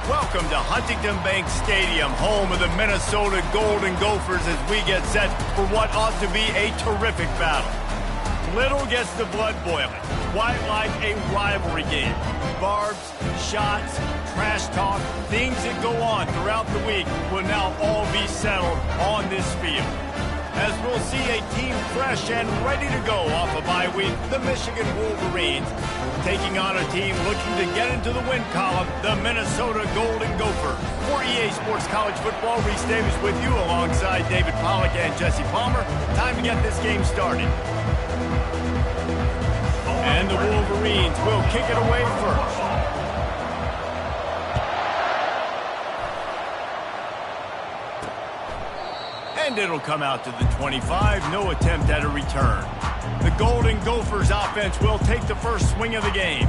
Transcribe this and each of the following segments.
Welcome to Huntington Bank Stadium, home of the Minnesota Golden Gophers, as we get set for what ought to be a terrific battle. Little gets the blood boiling. Quite like a rivalry game. Barbs, shots, trash talk, things that go on throughout the week will now all be settled on this field. As we'll see a team fresh and ready to go off a bye week, the Michigan Wolverines, taking on a team looking to get into the win column, the Minnesota Golden Gophers. For EA Sports College Football, Reese Davis with you alongside David Pollack and Jesse Palmer. Time to get this game started. And the Wolverines will kick it away first. And it'll come out to the 25. No attempt at a return. The Golden Gophers offense will take the first swing of the game.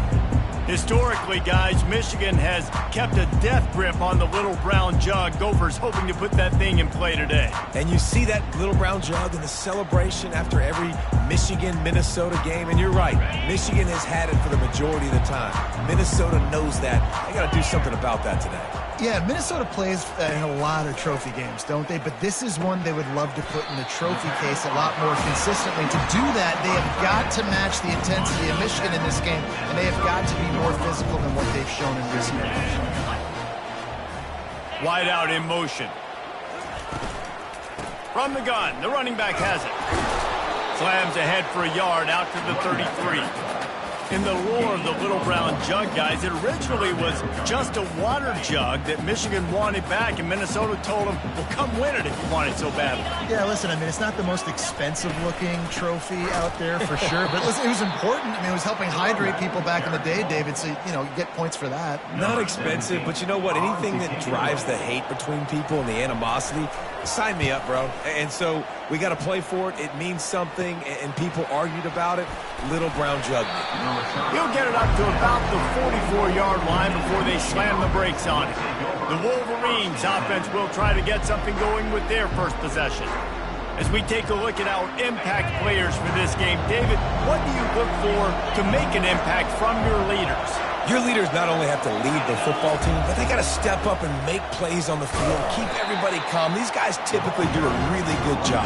Historically, guys, Michigan has kept a death grip on the Little Brown Jug. Gophers hoping to put that thing in play today. And you see that Little Brown Jug in the celebration after every Michigan-Minnesota game. And you're right, Michigan has had it for the majority of the time. Minnesota knows that. They got to do something about that today. Yeah, Minnesota plays in a lot of trophy games, don't they? But this is one they would love to put in the trophy case a lot more consistently. To do that, they have got to match the intensity of Michigan in this game, and they have got to be more physical than what they've shown in recent years. Wide out in motion. From the gun, the running back has it. Slams ahead for a yard out to the 33. In the lore of the Little Brown Jug, guys, it originally was just a water jug that Michigan wanted back, and Minnesota told them, well, come win it if you want it so badly. Yeah, listen, I mean, it's not the most expensive-looking trophy out there for sure, but listen, it was important. I mean, it was helping hydrate people back in the day, David, so, you know, you get points for that. Not expensive, but you know what? Anything that drives the hate between people and the animosity, sign me up, bro. And so we got to play for it. It means something, and people argued about it. Little Brown Jug. He'll get it up to about the 44-yard line before they slam the brakes on it. The Wolverines offense will try to get something going with their first possession. As we take a look at our impact players for this game, David, what do you look for to make an impact from your leaders? Your leaders not only have to lead the football team, but they got to step up and make plays on the field, keep everybody calm. These guys typically do a really good job.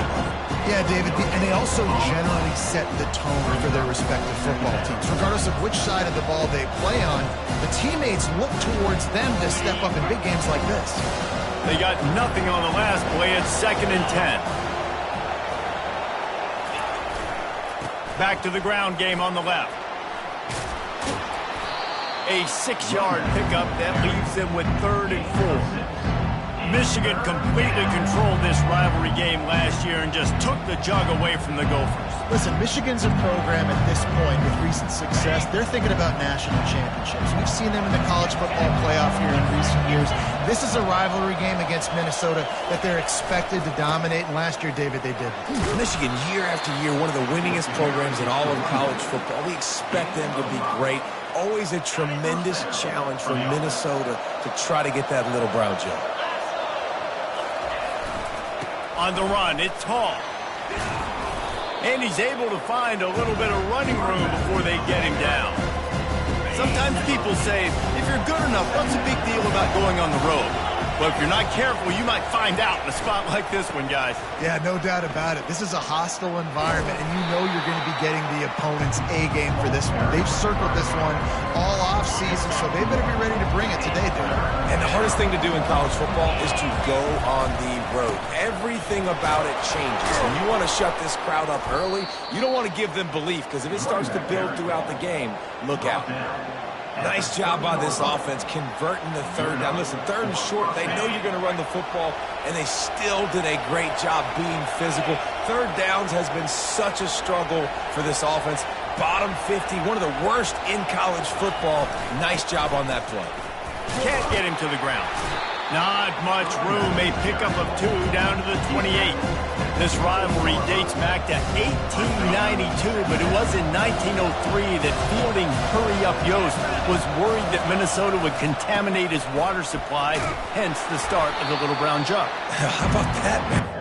Yeah, David, and they also generally set the tone for their respective football teams. Regardless of which side of the ball they play on, the teammates look towards them to step up in big games like this. They got nothing on the last play. It's 2nd and 10. Back to the ground game on the left. A 6-yard pickup that leaves them with 3rd and 4. Michigan completely controlled this rivalry game last year and just took the jug away from the Gophers. Listen, Michigan's a program at this point with recent success. They're thinking about national championships. We've seen them in the college football playoff here in recent years. This is a rivalry game against Minnesota that they're expected to dominate, and last year, David, they did. Michigan, year after year, one of the winningest programs in all of college football. We expect them to be great. Always a tremendous challenge for Minnesota to try to get that Little Brown Jug. On the run, it's Hall. And he's able to find a little bit of running room before they get him down. Sometimes people say, if you're good enough, what's the big deal about going on the road? But if you're not careful, you might find out in a spot like this one, guys. Yeah, no doubt about it. This is a hostile environment, and you know you're going to be getting the opponent's A-game for this one. They've circled this one all off-season, so they better be ready to bring it today, dude. And the hardest thing to do in college football is to go on the road. Everything about it changes. When you want to shut this crowd up early, you don't want to give them belief, because if it starts to build throughout the game, look out. Nice job by this offense converting the 3rd down. Listen, 3rd and short, they know you're going to run the football, and they still did a great job being physical. 3rd downs has been such a struggle for this offense. Bottom 50, one of the worst in college football. Nice job on that play. Can't get him to the ground. Not much room. A pickup of 2 down to the 28. This rivalry dates back to 1892, but it was in 1903 that fielding Hurry Up Yost was worried that Minnesota would contaminate his water supply, hence the start of the Little Brown Jug. How about that, man?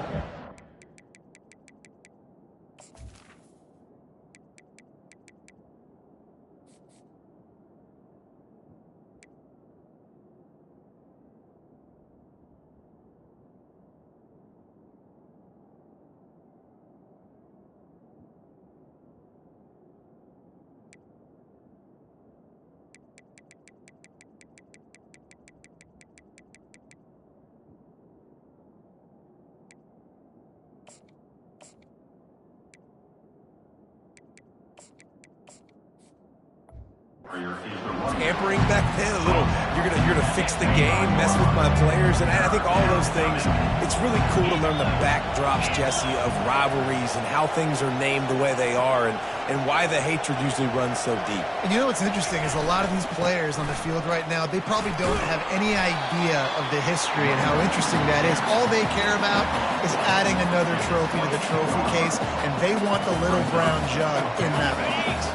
Tampering back then, a little, you're gonna fix the game, mess with my players, and I think all those things, it's really cool to learn the backdrops, Jesse, of rivalries and how things are named the way they are and why the hatred usually runs so deep. And you know what's interesting is a lot of these players on the field right now, they probably don't have any idea of the history and how interesting that is. All they care about is adding another trophy to the trophy case, and they want the little brown jug in that box.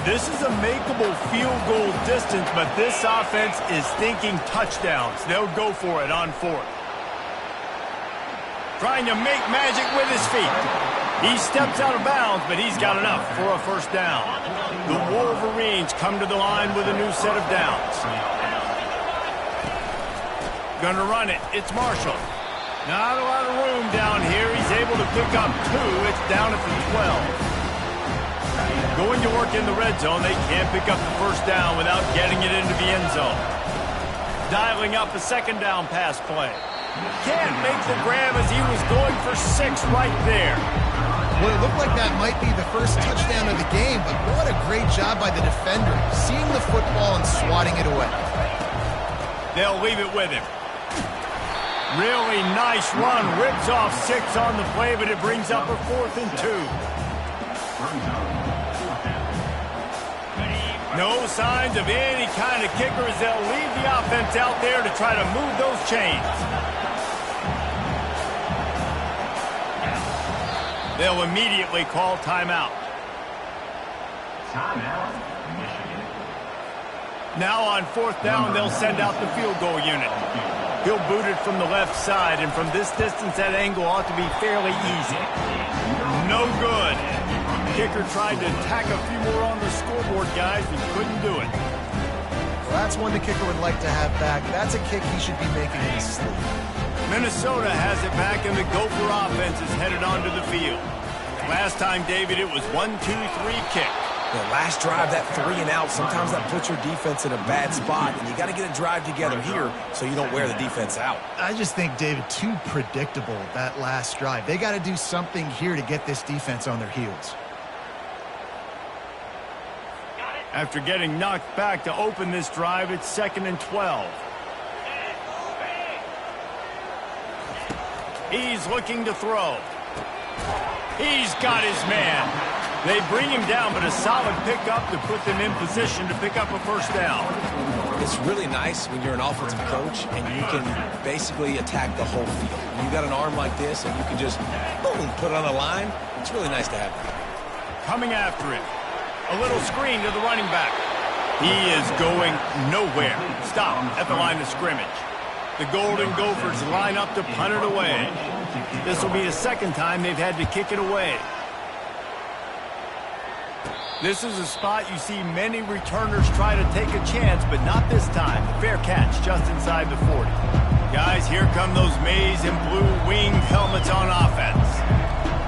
This is a makeable field goal distance, but this offense is thinking touchdowns. They'll go for it on fourth. Trying to make magic with his feet. He steps out of bounds, but he's got enough for a first down. The Wolverines come to the line with a new set of downs. Gonna run it. It's Marshall. Not a lot of room down here. He's able to pick up 2. It's down at the 12. Going to work in the red zone, they can't pick up the first down without getting it into the end zone. Dialing up a second down pass play. Can't make the grab as he was going for 6 right there. Well, it looked like that might be the first touchdown of the game, but what a great job by the defender, seeing the football and swatting it away. They'll leave it with him. Really nice run, rips off 6 on the play, but it brings up a 4th and 2. No signs of any kind of kickers. They'll leave the offense out there to try to move those chains. They'll immediately call timeout. Now on 4th down, they'll send out the field goal unit. He'll boot it from the left side, and from this distance, that angle ought to be fairly easy. No good. Kicker tried to tack a few more on the scoreboard, guys, but couldn't do it. Well, that's one the kicker would like to have back. That's a kick he should be making in his sleep. Minnesota has it back, and the Gopher offense is headed onto the field. Last time, David, it was 1-2-3 kick. The last drive, that 3 and out, sometimes that puts your defense in a bad spot, and you got to get a drive together here so you don't wear the defense out. I just think, David, too predictable, that last drive. They got to do something here to get this defense on their heels. After getting knocked back to open this drive, it's 2nd and 12. He's looking to throw. He's got his man. They bring him down, but a solid pickup to put them in position to pick up a first down. It's really nice when you're an offensive coach and you can basically attack the whole field. When you got an arm like this and you can just, boom, put it on the line, it's really nice to have that. Coming after it. A little screen to the running back. He is going nowhere. Stop at the line of scrimmage. The Golden Gophers line up to punt it away. This will be the 2nd time they've had to kick it away. This is a spot you see many returners try to take a chance, but not this time. Fair catch just inside the 40. Guys, here come those maize and blue winged helmets on offense.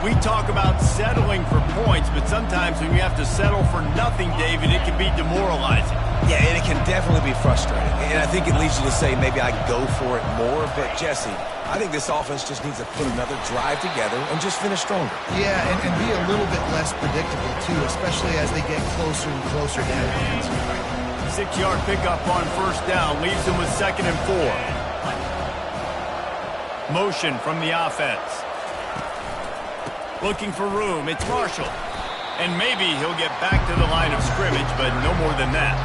We talk about settling for points, but sometimes when you have to settle for nothing, David, it can be demoralizing. Yeah, and it can definitely be frustrating. And I think it leads you to say maybe I go for it more. But, Jesse, I think this offense just needs to put another drive together and just finish stronger. Yeah, and be a little bit less predictable, too, especially as they get closer and closer down the end zone. 6-yard pickup on first down leaves them with 2nd and 4. Motion from the offense. Looking for room. It's Marshall. And maybe he'll get back to the line of scrimmage, but no more than that.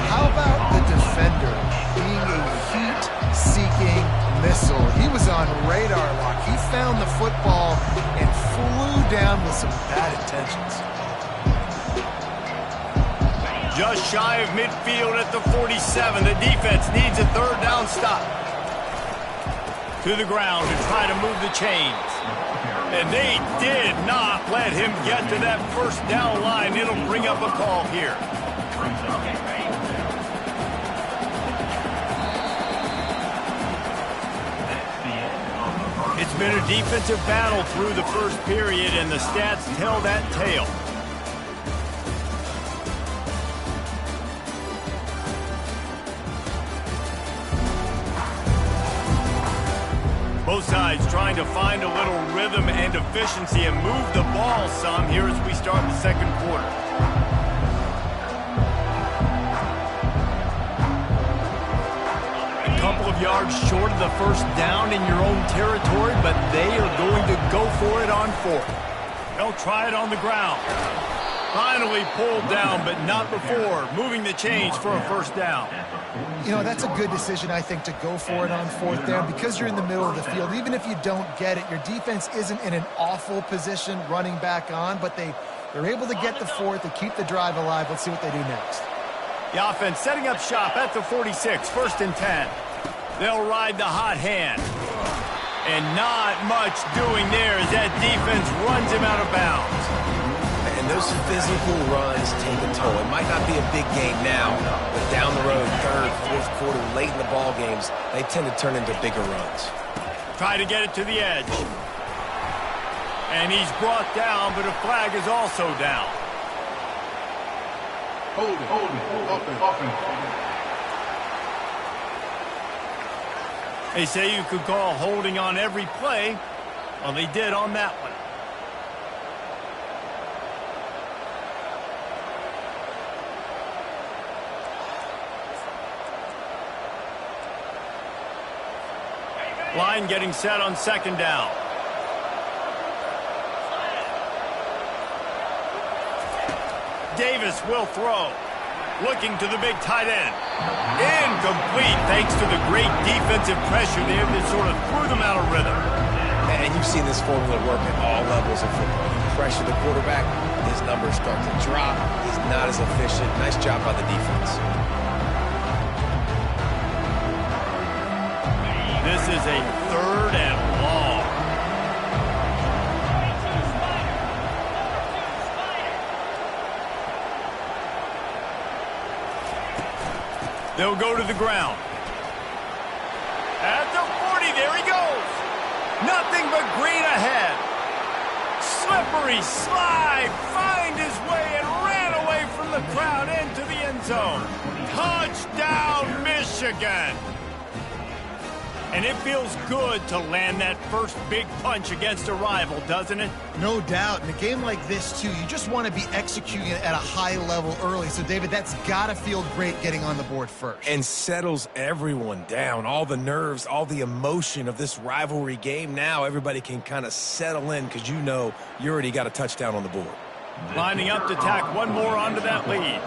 How about the defender being a heat-seeking missile? He was on radar lock. He found the football and flew down with some bad intentions. Just shy of midfield at the 47. The defense needs a 3rd down stop. To the ground to try to move the chains. And they did not let him get to that first down line. It'll bring up a call here. It's been a defensive battle through the first period, and the stats tell that tale. Both sides trying to find a little rhythm and efficiency and move the ball some here as we start the 2nd quarter. yards short of the first down in your own territory, but they are going to go for it on 4th. They'll try it on the ground. Finally pulled down, but not before moving the chains for a first down. You know, that's a good decision, I think, to go for it on 4th down because you're in the middle of the field. Even if you don't get it, your defense isn't in an awful position running back on, but they're able to get the 4th to keep the drive alive. Let's see what they do next. The offense setting up shop at the 46, 1st and 10. They'll ride the hot hand. And not much doing there as that defense runs him out of bounds. And those physical runs take a toll. It might not be a big game now, but down the road, 3rd, 4th quarter, late in the ball games, they tend to turn into bigger runs. Try to get it to the edge. And he's brought down, but a flag is also down. Hold it, open. They say you could call holding on every play. Well, they did on that one. Line getting set on 2nd down. Davis will throw. Looking to the big tight end. Incomplete thanks to the great defensive pressure there that sort of threw them out of rhythm. And you've seen this formula work at all levels of football. You pressure the quarterback, his numbers start to drop. He's not as efficient. Nice job by the defense. This is a 3rd and long. They'll go to the ground. At the 40, there he goes. Nothing but green ahead. Slippery slide, find his way and ran away from the crowd into the end zone. Touchdown, Michigan. And it feels good to land that first big punch against a rival, doesn't it? No doubt. In a game like this, too, you just want to be executing it at a high level early. So, David, that's got to feel great getting on the board first. And settles everyone down. All the nerves, all the emotion of this rivalry game. Now everybody can kind of settle in because you know you already got a touchdown on the board. Lining up to tack one more onto that lead.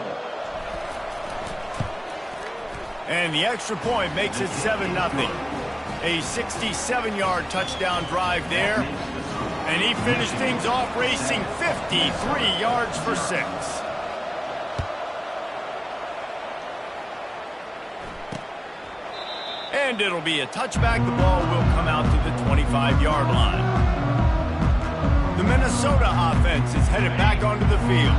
And the extra point makes it 7-0. A 67-yard touchdown drive there. And he finished things off racing 53 yards for 6. And it'll be a touchback. The ball will come out to the 25-yard line. The Minnesota offense is headed back onto the field.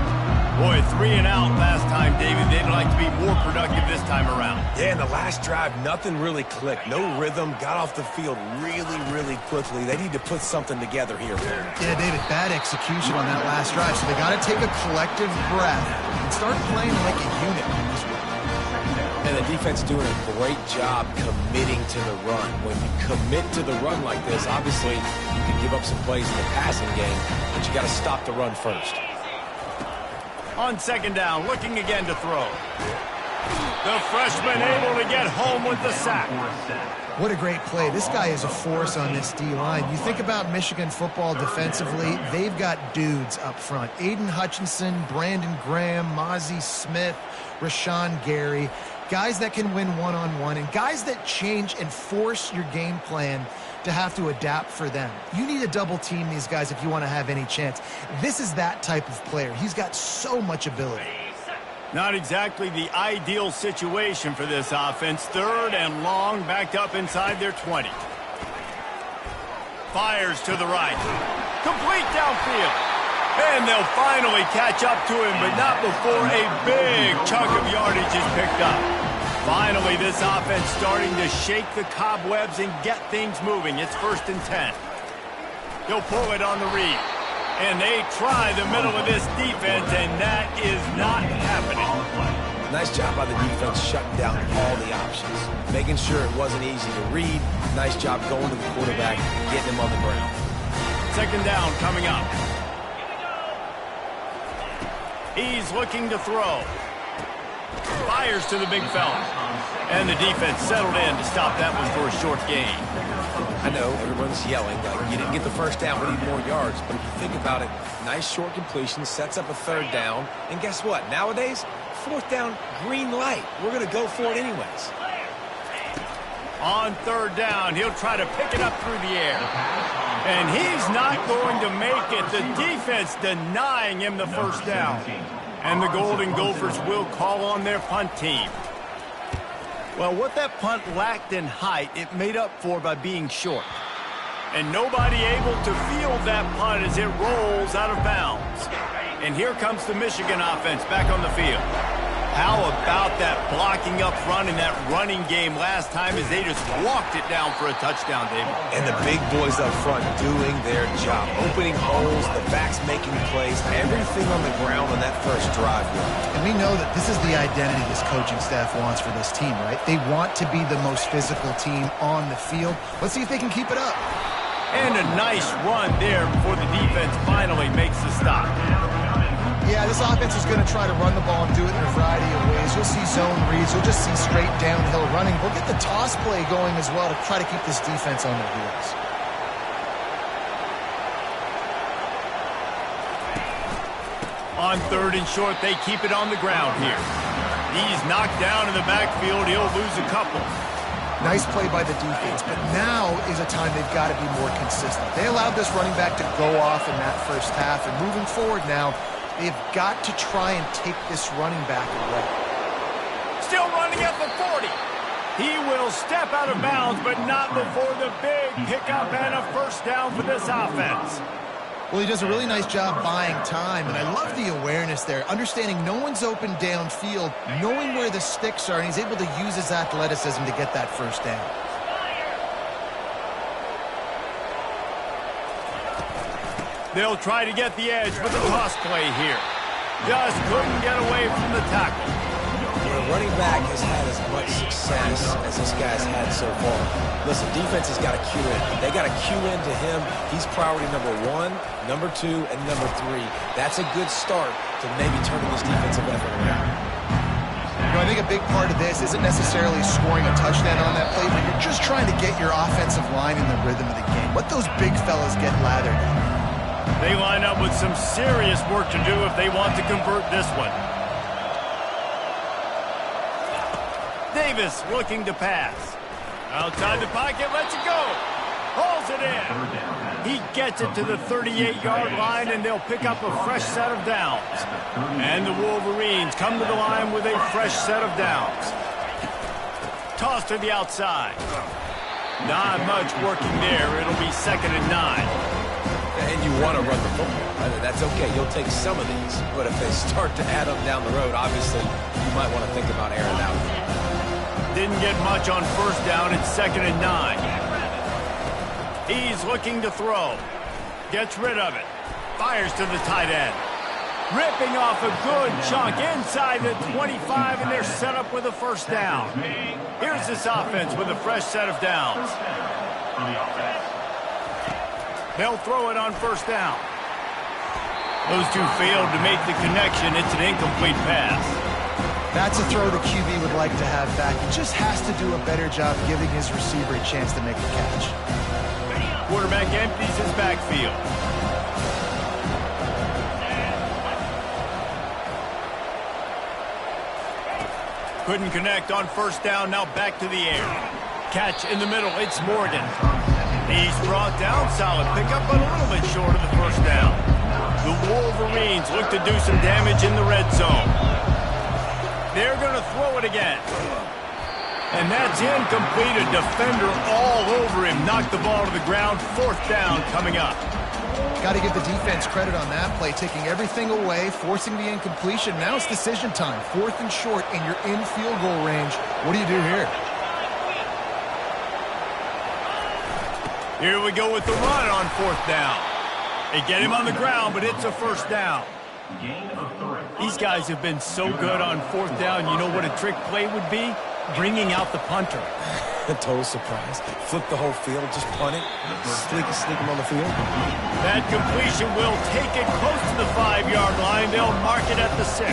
Boy, 3 and out last time, David. They'd like to be more productive this time around. Yeah, in the last drive, nothing really clicked. No rhythm, got off the field really quickly. They need to put something together here. Yeah, David, bad execution on that last drive. So they got to take a collective breath and start playing like a unit on this one. And the defense doing a great job committing to the run. When you commit to the run like this, obviously you can give up some plays in the passing game, but you got to stop the run first. On 2nd down, looking again to throw. The freshman able to get home with the sack. What a great play. This guy is a force on this D-line. You think about Michigan football defensively, they've got dudes up front. Aiden Hutchinson, Brandon Graham, Mozzie Smith, Rashawn Gary. Guys that can win one-on-one and guys that change and force your game plan to have to adapt for them. You need to double team these guys if you want to have any chance. This is that type of player. He's got so much ability. Not exactly the ideal situation for this offense. 3rd and long, backed up inside their 20. Fires to the right. Complete downfield. And they'll finally catch up to him, but not before a big chunk of yardage is picked up. Finally, this offense starting to shake the cobwebs and get things moving. It's 1st and 10. He'll pull it on the read. And they try the middle of this defense, and that is not happening. Nice job by the defense shutting down all the options. Making sure it wasn't easy to read. Nice job going to the quarterback, getting him on the ground. 2nd down coming up. He's looking to throw. Fires to the big fella. And the defense settled in to stop that one for a short gain. I know everyone's yelling, like, you didn't get the first down, we need more yards. But if you think about it, nice short completion, sets up a third down. And guess what? Nowadays, fourth down, green light. We're going to go for it anyways. On third down, he'll try to pick it up through the air. And he's not going to make it. The defense denying him the first down. And the Golden Gophers will call on their punt team. Well, what that punt lacked in height, it made up for by being short. And nobody able to field that punt as it rolls out of bounds. And here comes the Michigan offense back on the field. How about that blocking up front in that running game last time as they just walked it down for a touchdown, David? And the big boys up front doing their job. Opening holes, the backs making plays, everything on the ground on that first drive. And we know that this is the identity this coaching staff wants for this team, right? They want to be the most physical team on the field. Let's see if they can keep it up. And a nice run there before the defense finally makes the stop. Yeah, this offense is going to try to run the ball and do it in a variety of ways. You'll see zone reads. You'll just see straight downhill running. We'll get the toss play going as well to try to keep this defense on their heels. On third and short, they keep it on the ground here. He's knocked down in the backfield. He'll lose a couple. Nice play by the defense, but now is a time they've got to be more consistent. They allowed this running back to go off in that first half, and moving forward now, they've got to try and take this running back away. Still running at the 40. He will step out of bounds, but not before the big pickup and a first down for this offense. Well, he does a really nice job buying time, and I love the awareness there, understanding no one's open downfield, knowing where the sticks are, and he's able to use his athleticism to get that first down. They'll try to get the edge with a toss play here. Just couldn't get away from the tackle. When a running back has had as much success as this guy's had so far, listen, defense has got to cue in. They got to cue into him. He's priority number 1, number 2, and number 3. That's a good start to maybe turning this defensive effort around. You know, I think a big part of this isn't necessarily scoring a touchdown on that play, but you're just trying to get your offensive line in the rhythm of the game. Let those big fellas get lathered in. They line up with some serious work to do if they want to convert this one. Davis looking to pass. Outside the pocket, lets it go. Hauls it in. He gets it to the 38-yard line, and they'll pick up a fresh set of downs. And the Wolverines come to the line with a fresh set of downs. Toss to the outside. Not much working there. It'll be 2nd and 9. And you want to run the football. That's okay. You'll take some of these. But if they start to add up down the road, obviously, you might want to think about airing out. Didn't get much on first down. It's 2nd and 9. He's looking to throw. Gets rid of it. Fires to the tight end. Ripping off a good chunk inside the 25, and they're set up with a first down. Here's this offense with a fresh set of downs. They'll throw it on first down. Those two failed to make the connection. It's an incomplete pass. That's a throw the QB would like to have back. He just has to do a better job giving his receiver a chance to make the catch. Quarterback empties his backfield. Couldn't connect on first down. Now back to the air. Catch in the middle. It's Morgan. He's brought down. Solid pickup, but a little bit short of the first down. The Wolverines look to do some damage in the red zone. They're going to throw it again. And that's incomplete. A defender all over him. Knocked the ball to the ground. 4th down coming up. Got to give the defense credit on that play, taking everything away, forcing the incompletion. Now it's decision time. 4th and short, and you're in field goal range. What do you do here? Here we go with the run on 4th down. They get him on the ground, but it's a first down. These guys have been so good on 4th down. You know what a trick play would be? Bringing out the punter. A total surprise. Flip the whole field, just punt it, sneak him on the field. That completion will take it close to the 5-yard line. They'll mark it at the 6.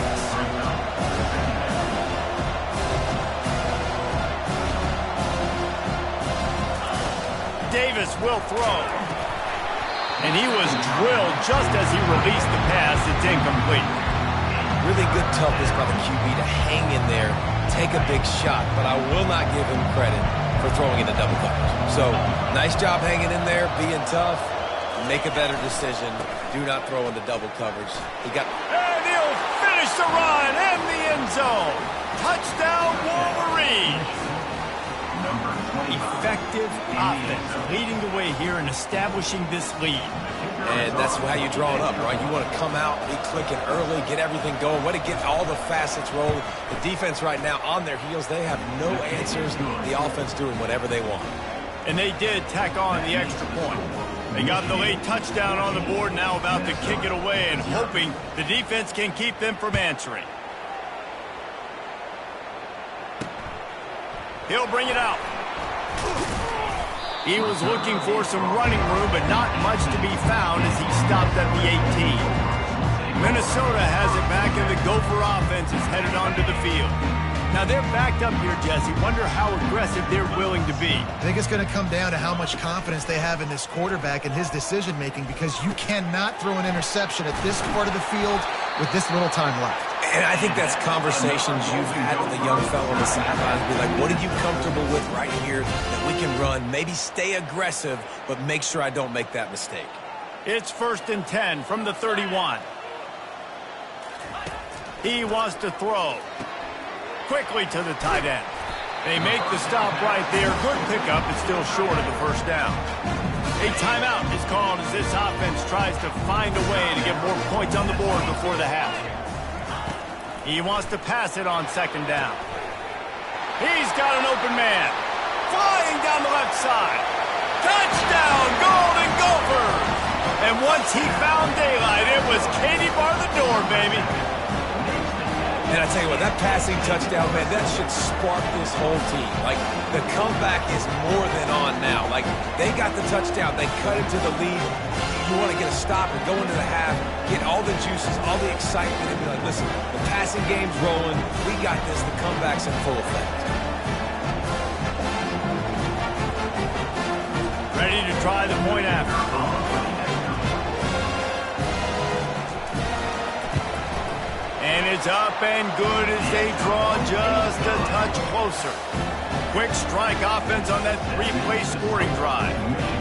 Davis will throw. And he was drilled just as he released the pass. It's incomplete. Really good toughness by the QB to hang in there, take a big shot, but I will not give him credit for throwing into double coverage. So, nice job hanging in there, being tough. Make a better decision. Do not throw into double coverage. And he'll finish the run in the end zone. Touchdown, Wolverines. Effective offense, leading the way here and establishing this lead. And that's how you draw it up, right? You want to come out, be clicking early, get everything going, want to get all the facets rolling. The defense right now on their heels, they have no answers. The offense doing whatever they want. And they did tack on the extra point. They got the late touchdown on the board, now about to kick it away and hoping the defense can keep them from answering. He'll bring it out. He was looking for some running room, but not much to be found as he stopped at the 18. Minnesota has it back, and the Gopher offense is headed onto the field. Now they're backed up here, Jesse. Wonder how aggressive they're willing to be. I think it's going to come down to how much confidence they have in this quarterback and his decision-making, because you cannot throw an interception at this part of the field with this little time left. And I think that's conversations you've had with a young fellow on the sideline. Be like, what are you comfortable with right here that we can run? Maybe stay aggressive, but make sure I don't make that mistake. It's 1st and 10 from the 31. He wants to throw. Quickly to the tight end. They make the stop right there. Good pickup. It's still short of the first down. A timeout is called as this offense tries to find a way to get more points on the board before the half. He wants to pass it on 2nd down. He's got an open man. Flying down the left side. Touchdown, Golden Gophers! And once he found daylight, it was Katie bar the door, baby. And I tell you what, that passing touchdown, man, that should spark this whole team. Like, the comeback is more than on now. Like, they got the touchdown. They cut into the lead. You want to get a stop and go into the half, get all the juices, all the excitement, and be like, listen, the passing game's rolling. We got this. The comeback's in full effect. Ready to try the point after. And it's up and good as they draw just a touch closer. Quick strike offense on that 3-play scoring drive.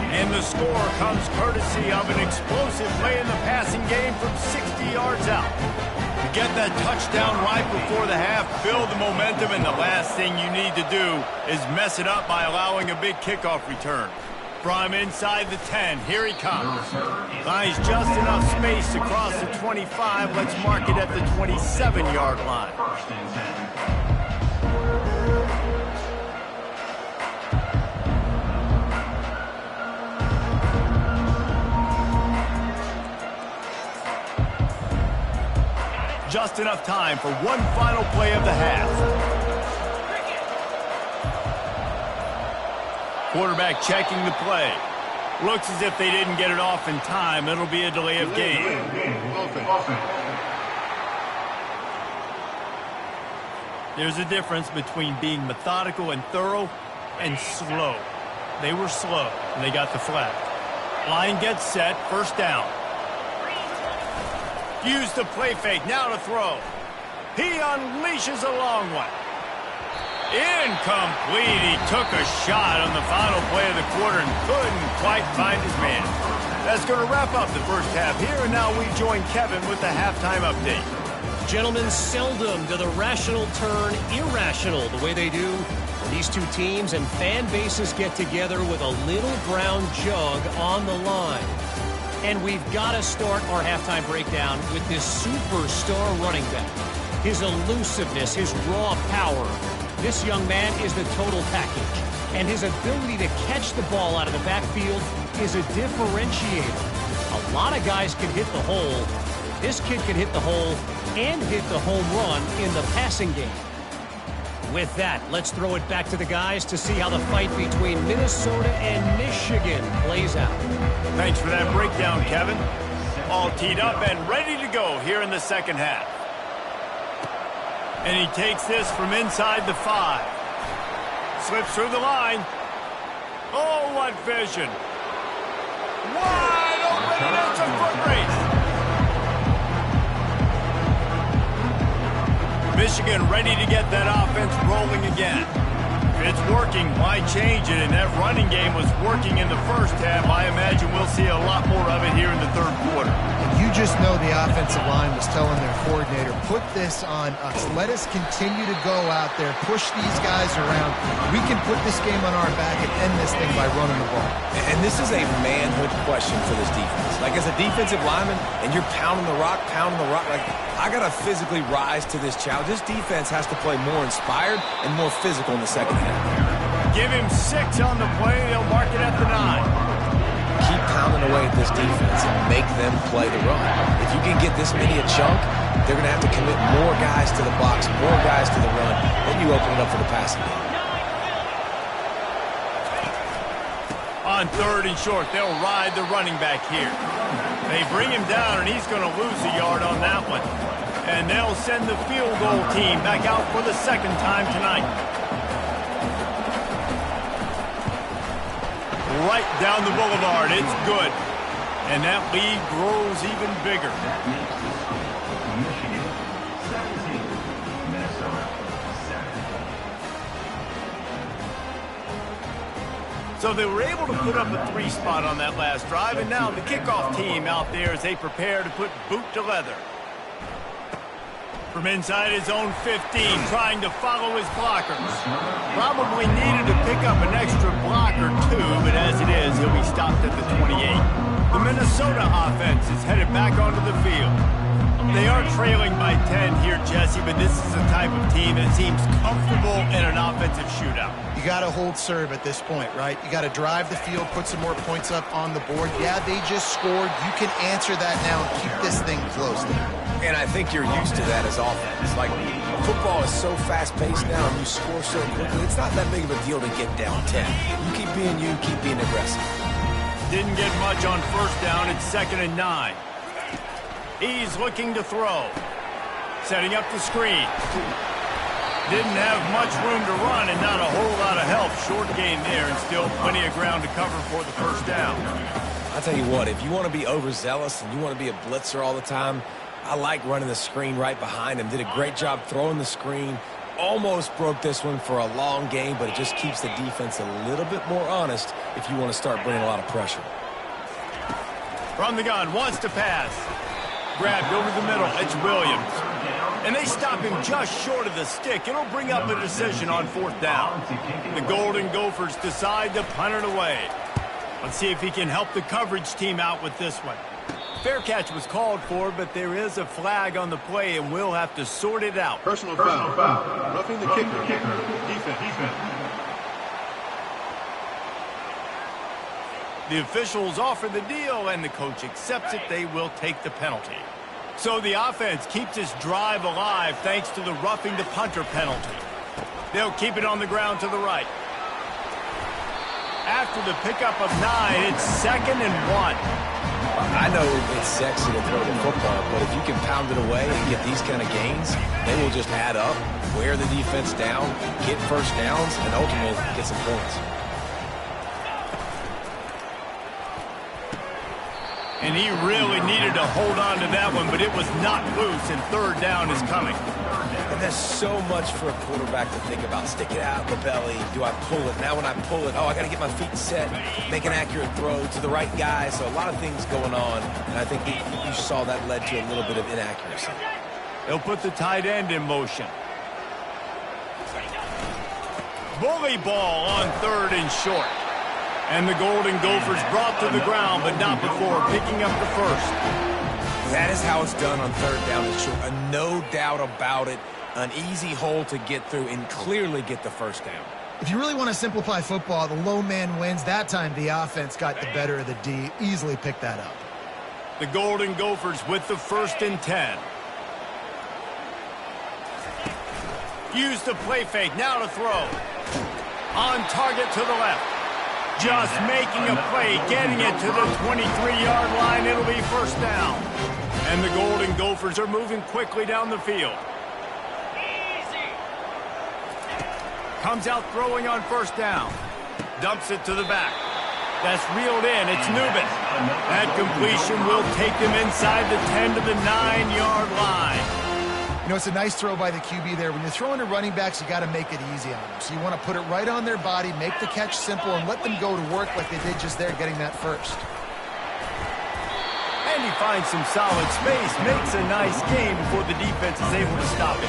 And the score comes courtesy of an explosive play in the passing game from 60 yards out. To get that touchdown right before the half, build the momentum, and the last thing you need to do is mess it up by allowing a big kickoff return. From inside the 10, here he comes. Finds just enough space to cross the 25. Let's mark it at the 27-yard line. Just enough time for one final play of the half. Quarterback checking the play. Looks as if they didn't get it off in time. It'll be a delay of game. There's a difference between being methodical and thorough and slow. They were slow, and they got the flag. Line gets set, 1st down. Use the play fake, now to throw. He unleashes a long one. Incomplete. He took a shot on the final play of the quarter and couldn't quite find his man. That's going to wrap up the first half here, and now we join Kevin with the halftime update. Gentlemen, seldom do the rational turn irrational the way they do when these two teams and fan bases get together with a little brown jug on the line. And we've got to start our halftime breakdown with this superstar running back. His elusiveness, his raw power. This young man is the total package. And his ability to catch the ball out of the backfield is a differentiator. A lot of guys can hit the hole. This kid can hit the hole and hit the home run in the passing game. With that, let's throw it back to the guys to see how the fight between Minnesota and Michigan plays out. Thanks for that breakdown, Kevin. All teed up and ready to go here in the second half. And he takes this from inside the 5. Slips through the line. Oh, what vision. Wide open, and it's a foot race. Michigan ready to get that offense rolling again. If it's working, why change it? And that running game was working in the first half. I imagine we'll see a lot more of it here in the third quarter. And you just know the offensive line was telling their coordinator, put this on us. Let us continue to go out there, push these guys around. We can put this game on our back and end this thing by running the ball. And this is a manhood question for this defense. Like, as a defensive lineman, and you're pounding the rock, like, I got to physically rise to this challenge. This defense has to play more inspired and more physical in the second half. Give him 6 on the play. They'll mark it at the 9. Keep pounding away at this defense and make them play the run. If you can get this many a chunk, they're going to have to commit more guys to the box, more guys to the run. Then you open it up for the passing game. On 3rd and short, they'll ride the running back here. They bring him down, and he's going to lose a yard on that one. And they'll send the field goal team back out for the second time tonight. Right down the boulevard. It's good. And that lead grows even bigger. So they were able to put up a 3 spot on that last drive, and now the kickoff team out there as they prepare to put boot to leather. From inside his own 15, trying to follow his blockers. Probably needed to pick up an extra block or 2, but as it is, he'll be stopped at the 28. The Minnesota offense is headed back onto the field. They are trailing by 10 here, Jesse, but this is the type of team that seems comfortable in an offensive shootout. You got to hold serve at this point, right? You got to drive the field, put some more points up on the board. Yeah, they just scored. You can answer that now and keep this thing close. And I think you're used to that as offense. Like, football is so fast-paced now and you score so quickly, it's not that big of a deal to get down 10. You keep being you, keep being aggressive. Didn't get much on 1st down. It's 2nd and 9. He's looking to throw. Setting up the screen. Didn't have much room to run and not a whole lot of help. Short gain there and still plenty of ground to cover for the 1st down. I'll tell you what, if you want to be overzealous and you want to be a blitzer all the time, I like running the screen right behind him. Did a great job throwing the screen. Almost broke this one for a long game, but it just keeps the defense a little bit more honest if you want to start bringing a lot of pressure. From the gun, wants to pass. Grabbed over the middle. It's Williams. And they stop him just short of the stick. It'll bring up a decision on 4th down. The Golden Gophers decide to punt it away. Let's see if he can help the coverage team out with this one. Fair catch was called for, but there is a flag on the play, and we'll have to sort it out. Personal foul. Roughing the kicker. Defense. The officials offer the deal, and the coach accepts it. They will take the penalty. So the offense keeps this drive alive thanks to the roughing the punter penalty. They'll keep it on the ground to the right. After the pickup of 9, it's 2nd and 1. I know it's sexy to throw the football, but if you can pound it away and get these kind of gains, they will just add up, wear the defense down, get 1st downs, and ultimately get some points. And he really needed to hold on to that one, but it was not loose, and 3rd down is coming. And there's so much for a quarterback to think about. Stick it out the belly. Do I pull it? Now when I pull it, I got to get my feet set, make an accurate throw to the right guy. So a lot of things going on, and I think you saw that led to a little bit of inaccuracy. They'll put the tight end in motion. Bully ball on 3rd and short. And the Golden Gophers brought to the ground, but not before picking up the 1st. That is how it's done on 3rd down and short. No doubt about it. An easy hole to get through and clearly get the 1st down. If you really want to simplify football, the low man wins. That time the offense got the better of the D. Easily picked that up. The Golden Gophers with the 1st and 10. Use the play fake. Now to throw. On target to the left. Just making a play, getting it to the 23-yard line. It'll be 1st down. And the Golden Gophers are moving quickly down the field. Comes out throwing on 1st down. Dumps it to the back. That's reeled in. It's Nubin. That completion will take them inside the 10 to the 9-yard line. You know, it's a nice throw by the QB there. When you're throwing to running backs, you got to make it easy on them. So you want to put it right on their body, make the catch simple, and let them go to work like they did just there, getting that first. And he finds some solid space, makes a nice game before the defense is able to stop it.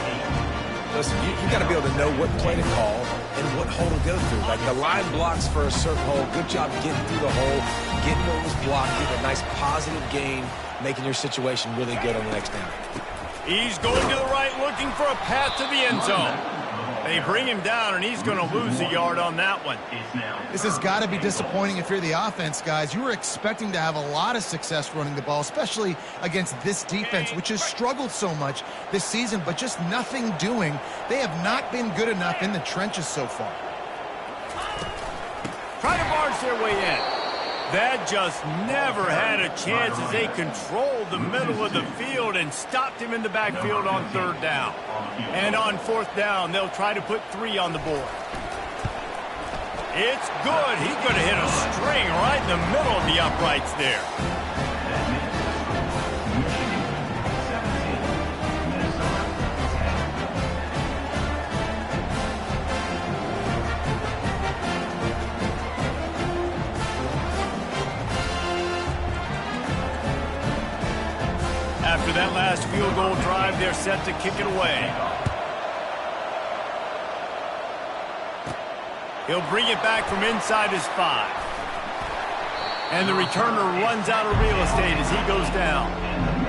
Listen, you got to be able to know what play to call and what hole to go through. Like the line blocks for a certain hole. Good job getting through the hole, getting what was blocked, getting a nice positive gain, making your situation really good on the next down. He's going to the right, looking for a path to the end zone. They bring him down, and he's going to lose a yard on that one. This has got to be disappointing if you're the offense, guys. You were expecting to have a lot of success running the ball, especially against this defense, which has struggled so much this season, but just nothing doing. They have not been good enough in the trenches so far. Try to barge their way in. That just never had a chance as they controlled the middle of the field and stopped him in the backfield on 3rd down. And on 4th down, they'll try to put 3 on the board. It's good. He's going to hit a string right in the middle of the uprights there. After that last field goal drive, they're set to kick it away. He'll bring it back from inside his 5. And the returner runs out of real estate as he goes down.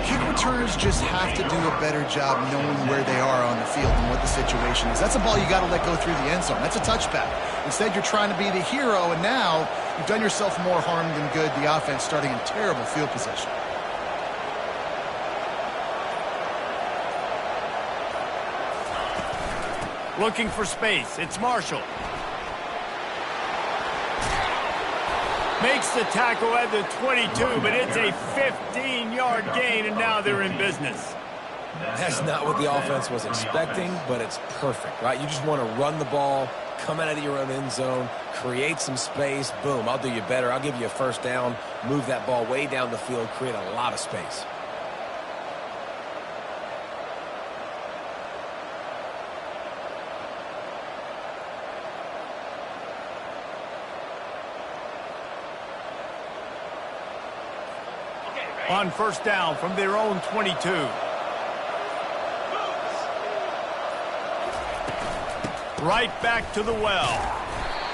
Kick returners just have to do a better job knowing where they are on the field and what the situation is. That's a ball you got to let go through the end zone. That's a touchback. Instead, you're trying to be the hero, and now you've done yourself more harm than good. The offense starting in terrible field position. Looking for space. It's Marshall. Makes the tackle at the 22, but it's a 15-yard gain, and now they're in business. That's not what the offense was expecting, but it's perfect, right? You just want to run the ball, come out of your own end zone, create some space, boom, I'll do you better. I'll give you a 1st down, move that ball way down the field, create a lot of space. On 1st down from their own 22. Right back to the well.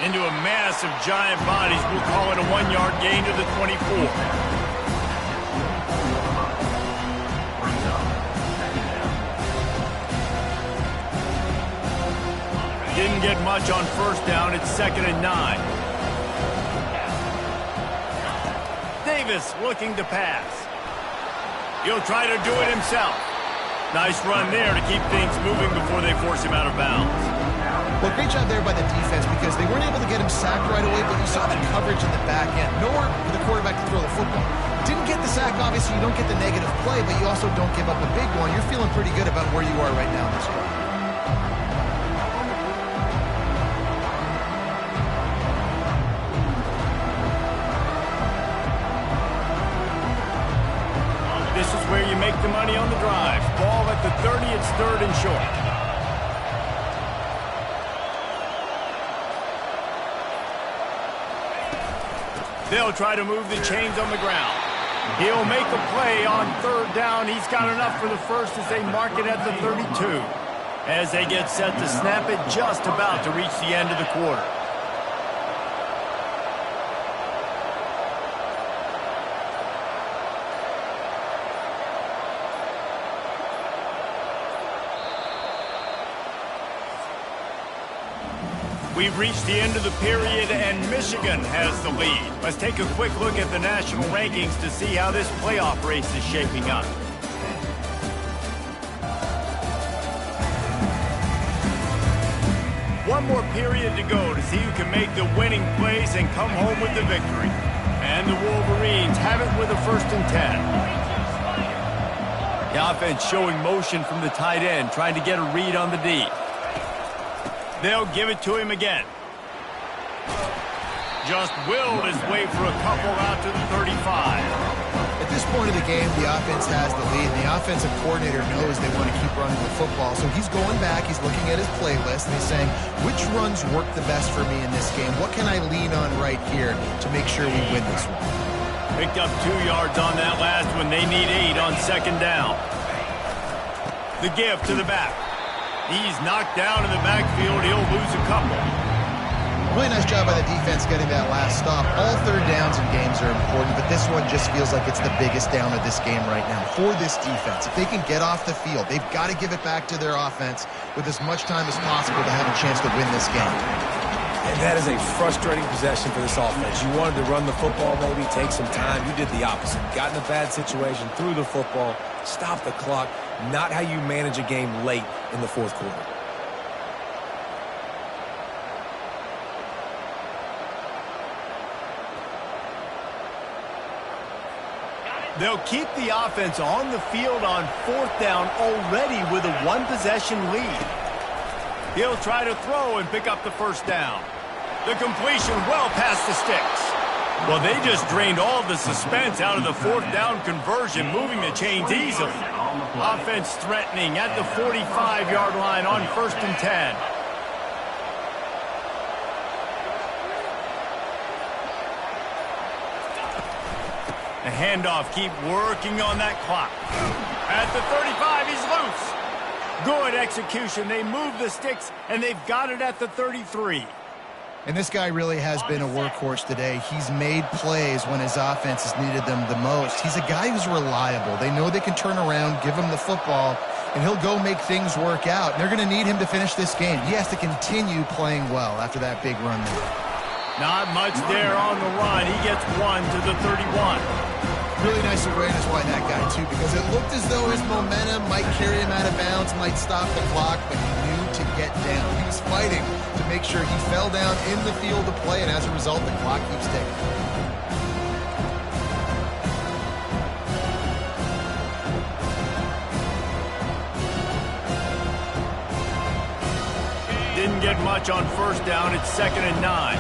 Into a mass of giant bodies. We'll call it a 1-yard gain to the 24. Didn't get much on 1st down. It's 2nd and 9. Davis looking to pass. He'll try to do it himself. Nice run there to keep things moving before they force him out of bounds. Well, great job there by the defense because they weren't able to get him sacked right away, but you saw the coverage in the back end. Nowhere for the quarterback to throw the football. Didn't get the sack, obviously. You don't get the negative play, but you also don't give up a big one. You're feeling pretty good about where you are right now in this drive. This is where you make the money on the drive. Ball at the 30, it's 3rd and short. They'll try to move the chains on the ground. He'll make a play on 3rd down. He's got enough for the 1st as they mark it at the 32. As they get set to snap it, just about to reach the end of the quarter. We've reached the end of the period, and Michigan has the lead. Let's take a quick look at the national rankings to see how this playoff race is shaping up. One more period to go to see who can make the winning plays and come home with the victory. And the Wolverines have it with a 1st and 10. The offense showing motion from the tight end, trying to get a read on the D. They'll give it to him again. just willed his way for a couple out to the 35. At this point of the game, the offense has the lead, and the offensive coordinator knows they want to keep running the football. So he's going back, he's looking at his playlist, and he's saying, which runs work the best for me in this game? What can I lean on right here to make sure we win this one? Picked up 2 yards on that last one. They need 8 on second down. The give to the back. He's knocked down in the backfield. He'll lose a couple. Really nice job by the defense getting that last stop. All third downs in games are important, but this one just feels like it's the biggest down of this game right now for this defense. If they can get off the field, they've got to give it back to their offense with as much time as possible to have a chance to win this game. And that is a frustrating possession for this offense. You wanted to run the football, maybe take some time. You did the opposite. Got in a bad situation, threw the football, stopped the clock. Not how you manage a game late in the fourth quarter. They'll keep the offense on the field on fourth down already with a one-possession lead. He'll try to throw and pick up the first down. The completion well past the sticks. Well, they just drained all the suspense out of the fourth down conversion, moving the chains easily. Offense threatening at the 45-yard line on 1st and 10. The handoff, keep working on that clock. At the 35, he's loose. Good execution. They move the sticks, and they've got it at the 33. And this guy really has been a workhorse today. He's made plays when his offense has needed them the most. He's a guy who's reliable. They know they can turn around, give him the football, and he'll go make things work out. And they're going to need him to finish this game. He has to continue playing well after that big run there. Not much there on the run. He gets 1 to the 31. Really nice awareness by that guy, too, because it looked as though his momentum might carry him out of bounds, might stop the clock, but he knew to get down. He was fighting to make sure he fell down in the field to play, and as a result, the clock keeps ticking. Didn't get much on first down. It's 2nd and 9.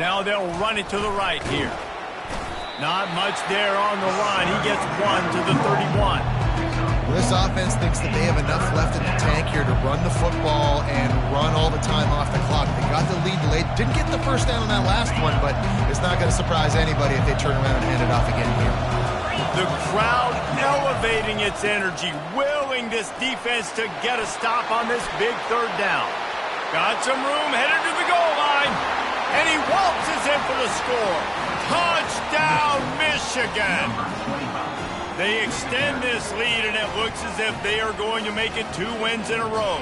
Now they'll run it to the right here. Not much there on the line. He gets 1 to the 31. This offense thinks that they have enough left in the tank here to run the football and run all the time off the clock. They got the lead late. Didn't get the first down on that last one, but it's not going to surprise anybody if they turn around and hand it off again here. The crowd elevating its energy, willing this defense to get a stop on this big third down. Got some room, headed to the goal line. And he waltzes in for the score. Touchdown, Michigan. They extend this lead, and it looks as if they are going to make it 2 wins in a row.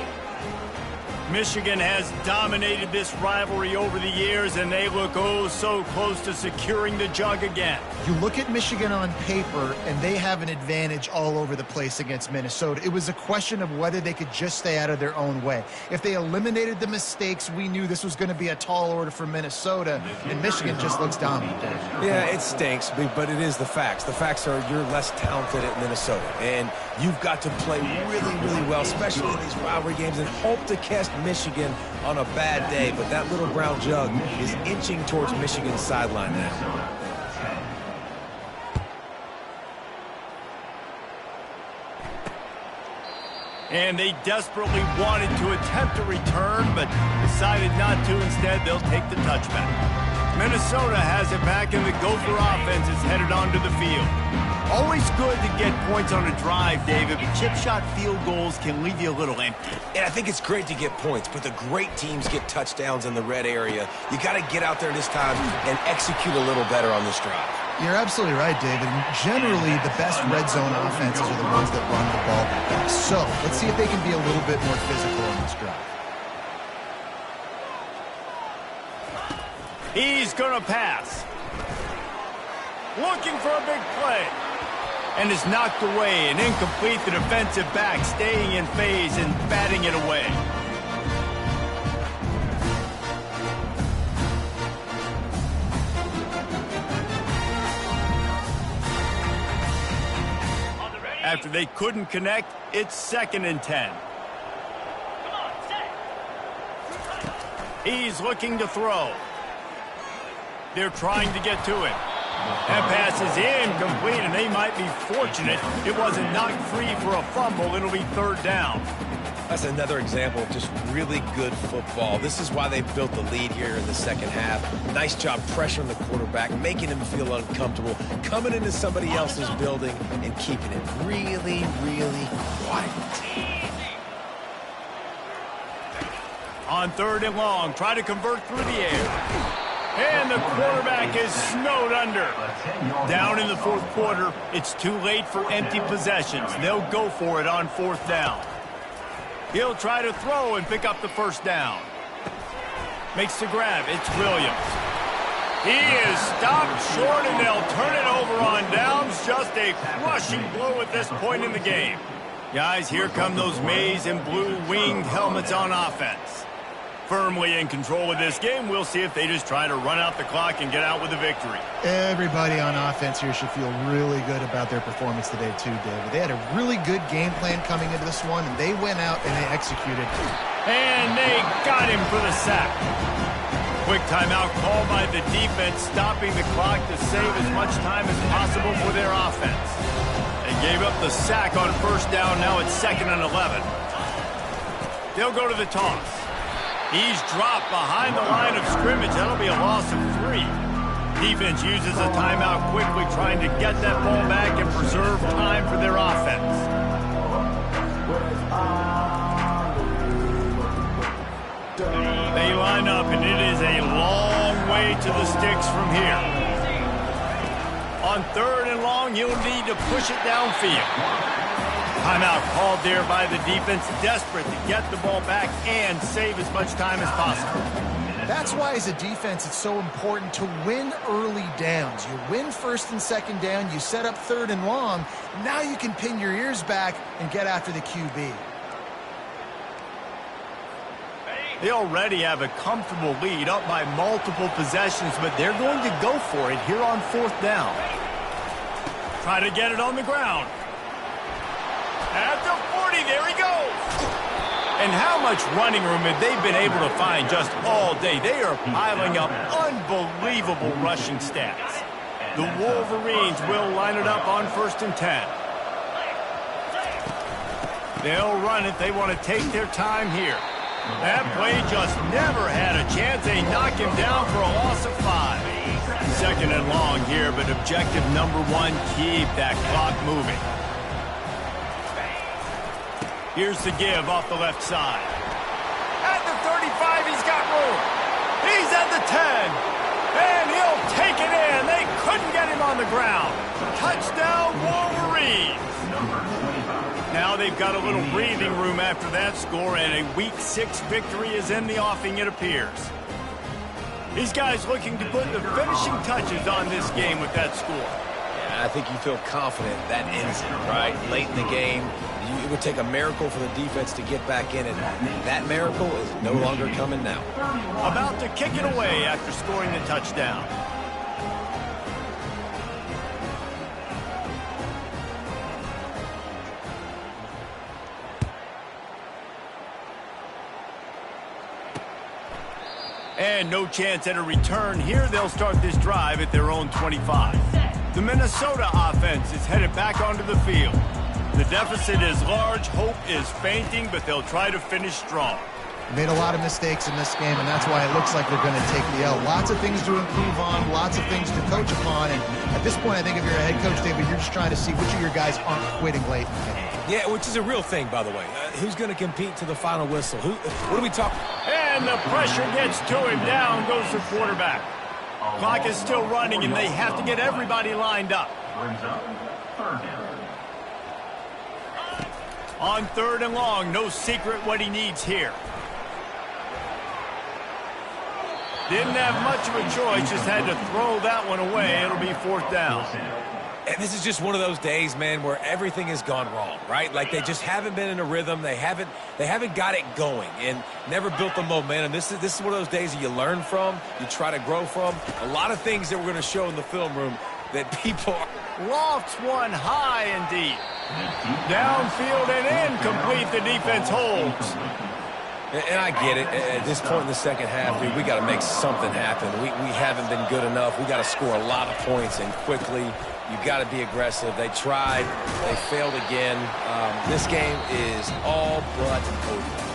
Michigan has dominated this rivalry over the years, and they look oh so close to securing the jug again. You look at Michigan on paper, and they have an advantage all over the place against Minnesota. It was a question of whether they could just stay out of their own way. If they eliminated the mistakes, we knew this was going to be a tall order for Minnesota, and Michigan just looks dominant. Yeah, it stinks, but it is the facts. The facts are you're less talented at Minnesota, and you've got to play really, really well, especially in these rivalry games, and hope to catch Michigan on a bad day. But that little brown jug is inching towards Michigan's sideline now. And they desperately wanted to attempt a return, but decided not to. Instead, they'll take the touchback. Minnesota has it back, and the Gopher offense is headed onto the field. Always good to get points on a drive, David, but chip shot field goals can leave you a little empty. And I think it's great to get points, but the great teams get touchdowns in the red area. You got to get out there this time and execute a little better on this drive. You're absolutely right, David. Generally, the best red zone offenses are the ones that run the ball best. So let's see if they can be a little bit more physical on this drive. He's going to pass. Looking for a big play. And is knocked away and incomplete. The defensive back staying in phase and batting it away. After they couldn't connect, it's 2nd and 10. He's looking to throw. They're trying to get to him. That pass is incomplete, and they might be fortunate it wasn't knocked free for a fumble. It'll be third down. That's another example of just really good football. This is why they built the lead here in the second half. Nice job pressuring the quarterback, making him feel uncomfortable, coming into somebody else's building and keeping it really, really quiet. On third and long, try to convert through the air. And the quarterback is snowed under. Down in the fourth quarter, it's too late for empty possessions. They'll go for it on fourth down. He'll try to throw and pick up the first down. Makes the grab. It's Williams. He is stopped short, and they'll turn it over on downs. Just a crushing blow at this point in the game. Guys, here come those maize and blue winged helmets on offense. Firmly in control of this game. We'll see if they just try to run out the clock and get out with a victory. Everybody on offense here should feel really good about their performance today too, David. They had a really good game plan coming into this one, and they went out and they executed. And they got him for the sack. Quick timeout called by the defense, stopping the clock to save as much time as possible for their offense. They gave up the sack on first down. Now it's 2nd and 11. They'll go to the toss. He's dropped behind the line of scrimmage. That'll be a loss of 3. Defense uses a timeout quickly, trying to get that ball back and preserve time for their offense. They line up, and it is a long way to the sticks from here. On third and long, you'll need to push it downfield. Timeout called there by the defense, desperate to get the ball back and save as much time as possible. That's why, as a defense, it's so important to win early downs. You win first and second down, you set up third and long. Now you can pin your ears back and get after the QB. They already have a comfortable lead, up by multiple possessions, but they're going to go for it here on fourth down. Try to get it on the ground. At the 40, there he goes. And how much running room have they been able to find just all day? They are piling up unbelievable rushing stats. The Wolverines will line it up on 1st and 10. They'll run it. They want to take their time here. That play just never had a chance. They knock him down for a loss of 5. 2nd and long here, but objective number 1, keep that clock moving. Here's the give off the left side. At the 35, he's got room. He's at the 10. And he'll take it in. They couldn't get him on the ground. Touchdown, Wolverines. Now they've got a little breathing room after that score, and a Week 6 victory is in the offing, it appears. These guys looking to put the finishing touches on this game with that score. Yeah, I think you feel confident that ends it, right? Late in the game, it would take a miracle for the defense to get back in it. That miracle is no longer coming now. About to kick it away after scoring the touchdown. And no chance at a return here. They'll start this drive at their own 25. The Minnesota offense is headed back onto the field. The deficit is large, hope is fainting, but they'll try to finish strong. They made a lot of mistakes in this game, and that's why it looks like they're going to take the L. Lots of things to improve on, lots of things to coach upon, and at this point, I think if you're a head coach, David, you're just trying to see which of your guys aren't quitting late in the game. Yeah, which is a real thing, by the way. Who's going to compete to the final whistle? What are we talking? And the pressure gets to him. Down goes the quarterback. Clock is still running, and they have to get everybody lined up. On third and long, no secret what he needs here. Didn't have much of a choice, just had to throw that one away. It'll be fourth down. And this is just one of those days, man, where everything has gone wrong, right? Like they just haven't been in a rhythm. They haven't got it going and never built the momentum. This is one of those days that you learn from, you try to grow from. A lot of things that we're going to show in the film room that people lofts one high and deep. Downfield and incomplete. The defense holds. And I get it. At this point in the second half, dude, we got to make something happen. We haven't been good enough. We got to score a lot of points and quickly. You've got to be aggressive. They tried. They failed again. This game is all but over.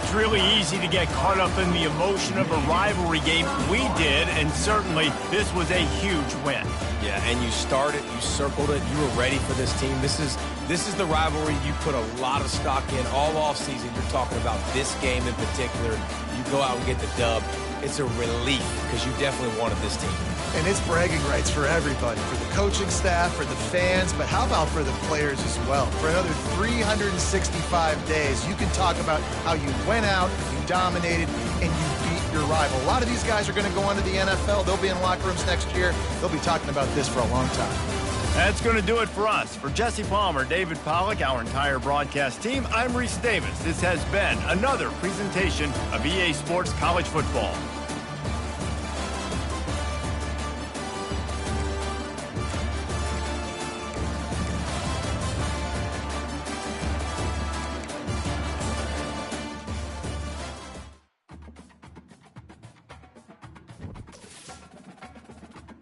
It's really easy to get caught up in the emotion of a rivalry game. We did, and certainly this was a huge win. Yeah, and you started, you circled it, you were ready for this team. This is the rivalry you put a lot of stock in all offseason. You're talking about this game in particular. You go out and get the dub. It's a relief because you definitely wanted this team. And it's bragging rights for everybody, for the coaching staff, for the fans, but how about for the players as well? For another 365 days, you can talk about how you went out, you dominated, and you beat your rival. A lot of these guys are going to go on to the NFL. They'll be in locker rooms next year. They'll be talking about this for a long time. That's going to do it for us. For Jesse Palmer, David Pollack, our entire broadcast team, I'm Reese Davis. This has been another presentation of EA Sports College Football.